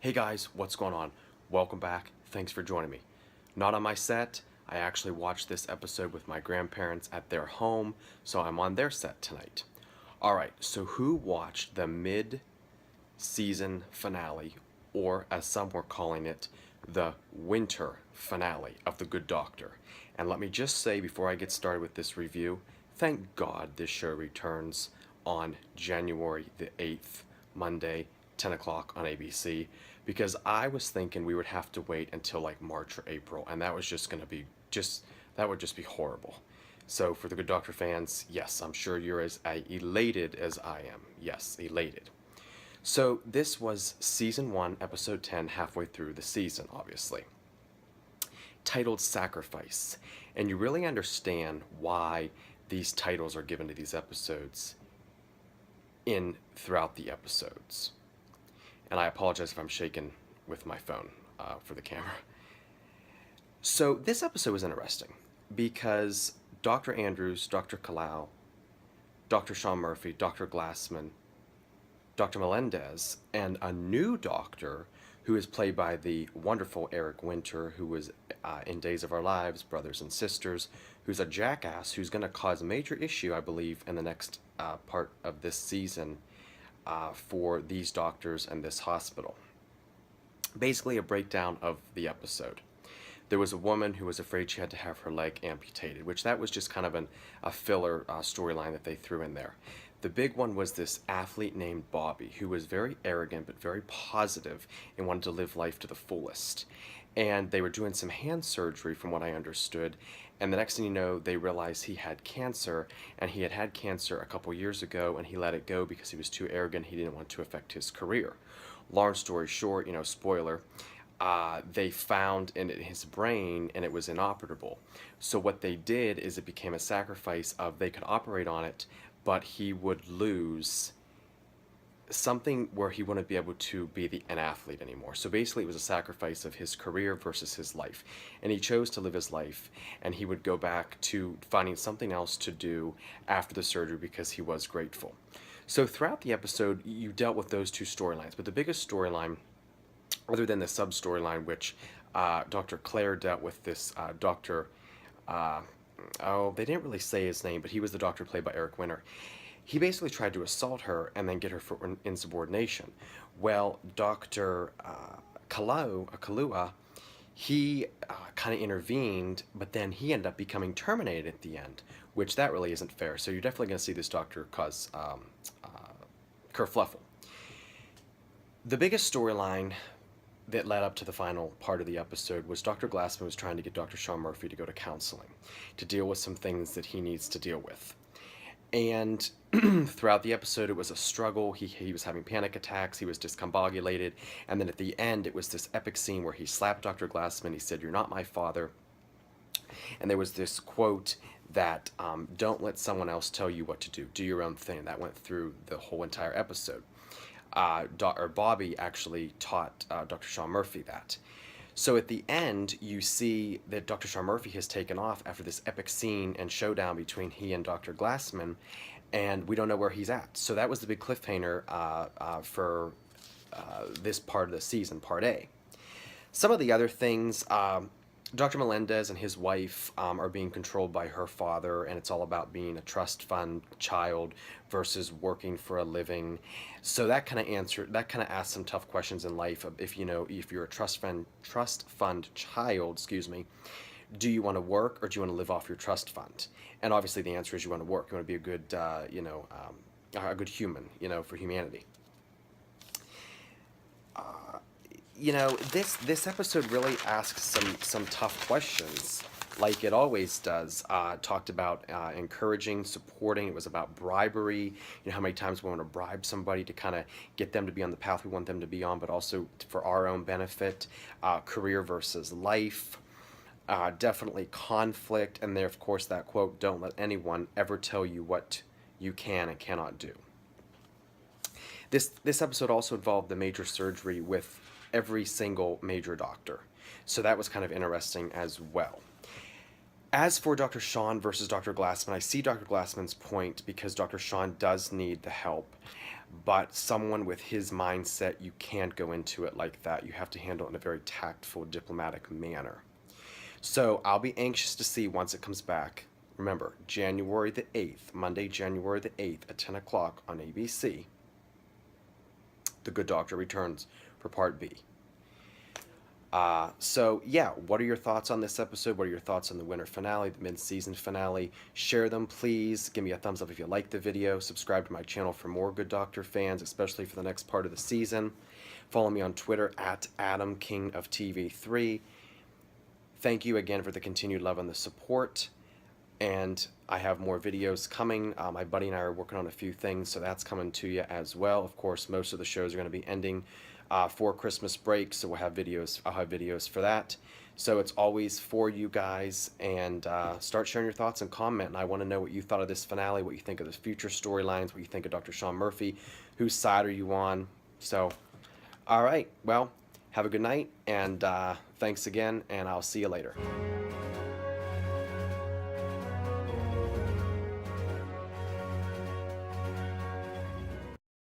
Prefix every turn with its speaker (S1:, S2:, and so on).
S1: Hey guys, what's going on? Welcome back. Thanks for joining me. Not on my set. I actually watched this episode with my grandparents at their home, so I'm on their set tonight. Alright, so who watched the mid-season finale, or as some were calling it, the winter finale of The Good Doctor? And let me just say before I get started with this review, thank God this show returns on January the 8th, Monday, 10 o'clock on ABC, because I was thinking we would have to wait until like March or April, and that was just going to be that would just be horrible. So for the Good Doctor fans, yes, I'm sure you're as elated as I am. Yes, elated. So this was season 1, episode 10, halfway through the season, obviously, titled Sacrifice. And you really understand why these titles are given to these episodes in throughout the episodes. And I apologize if I'm shaking with my phone for the camera. So this episode was interesting because Dr. Andrews, Dr. Kalau, Dr. Shaun Murphy, Dr. Glassman, Dr. Melendez, and a new doctor who is played by the wonderful Eric Winter, who was in Days of Our Lives, Brothers and Sisters, who's a jackass who's going to cause a major issue, I believe, in the next part of this season for these doctors and this hospital. Basically, a breakdown of the episode. There was a woman who was afraid she had to have her leg amputated, which that was just kind of a filler storyline that they threw in there. The big one was this athlete named Bobby, who was very arrogant but very positive and wanted to live life to the fullest. And they were doing some hand surgery, from what I understood, and the next thing you know, they realized he had cancer, and he had had cancer a couple years ago, and he let it go because he was too arrogant. He didn't want to affect his career. Long story short, spoiler, they found in his brain, and it was inoperable. So what they did is it became a sacrifice of they could operate on it, but he would lose something where he wouldn't be able to be an athlete anymore. So basically it was a sacrifice of his career versus his life. And he chose to live his life, and he would go back to finding something else to do after the surgery because he was grateful. So throughout the episode, you dealt with those two storylines. But the biggest storyline, other than the sub-storyline, which Dr. Claire dealt with this Dr. They didn't really say his name, but he was the doctor played by Eric Winter. He basically tried to assault her and then get her for insubordination. Well, Dr. Kalua, he kind of intervened, but then he ended up becoming terminated at the end, which that really isn't fair. So you're definitely going to see this doctor cause kerfluffle. The biggest storyline that led up to the final part of the episode was Dr. Glassman was trying to get Dr. Shaun Murphy to go to counseling to deal with some things that he needs to deal with. And throughout the episode, it was a struggle. He was having panic attacks. He was discombobulated. And then at the end, it was this epic scene where he slapped Dr. Glassman. He said, "You're not my father." And there was this quote that, don't let someone else tell you what to do. Do your own thing. That went through the whole entire episode. Bobby actually taught Dr. Shaun Murphy that. So at the end, you see that Dr. Shaun Murphy has taken off after this epic scene and showdown between he and Dr. Glassman, and we don't know where he's at. So that was the big cliffhanger for this part of the season, part A. Some of the other things, Dr. Melendez and his wife are being controlled by her father, and it's all about being a trust fund child versus working for a living. So that kind of asks some tough questions in life. If you're a trust fund child, do you want to work or do you want to live off your trust fund? And obviously the answer is you want to work. You want to be a good, a good human, for humanity. This episode really asks some tough questions, like it always does. Talked about encouraging, supporting. It was about bribery. How many times we want to bribe somebody to kind of get them to be on the path we want them to be on, but also for our own benefit. Career versus life. Definitely conflict, and there, of course, that quote, "Don't let anyone ever tell you what you can and cannot do." This episode also involved the major surgery with every single major doctor. So that was kind of interesting as well. As for Dr. Shaun versus Dr. Glassman, I see Dr. Glassman's point because Dr. Shaun does need the help. but someone with his mindset, you can't go into it like that. You have to handle it in a very tactful, diplomatic manner. So I'll be anxious to see once it comes back. Remember, January the 8th, Monday, January the 8th at 10 o'clock on ABC, The Good Doctor returns for Part B. So yeah, what are your thoughts on this episode? What are your thoughts on the winter finale, the mid-season finale? Share them, please. Give me a thumbs up if you like the video. Subscribe to my channel for more Good Doctor fans, especially for the next part of the season. Follow me on Twitter at AdamKingOfTV3. Thank you again for the continued love and the support. And I have more videos coming. My buddy and I are working on a few things, so that's coming to you as well. Of course, most of the shows are going to be ending for Christmas break, so we'll have videos. I'll have videos for that. So it's always for you guys, and start sharing your thoughts and comment. And I want to know what you thought of this finale, what you think of the future storylines, what you think of Dr. Shaun Murphy, whose side are you on? So, all right, well, have a good night, and thanks again, and I'll see you later.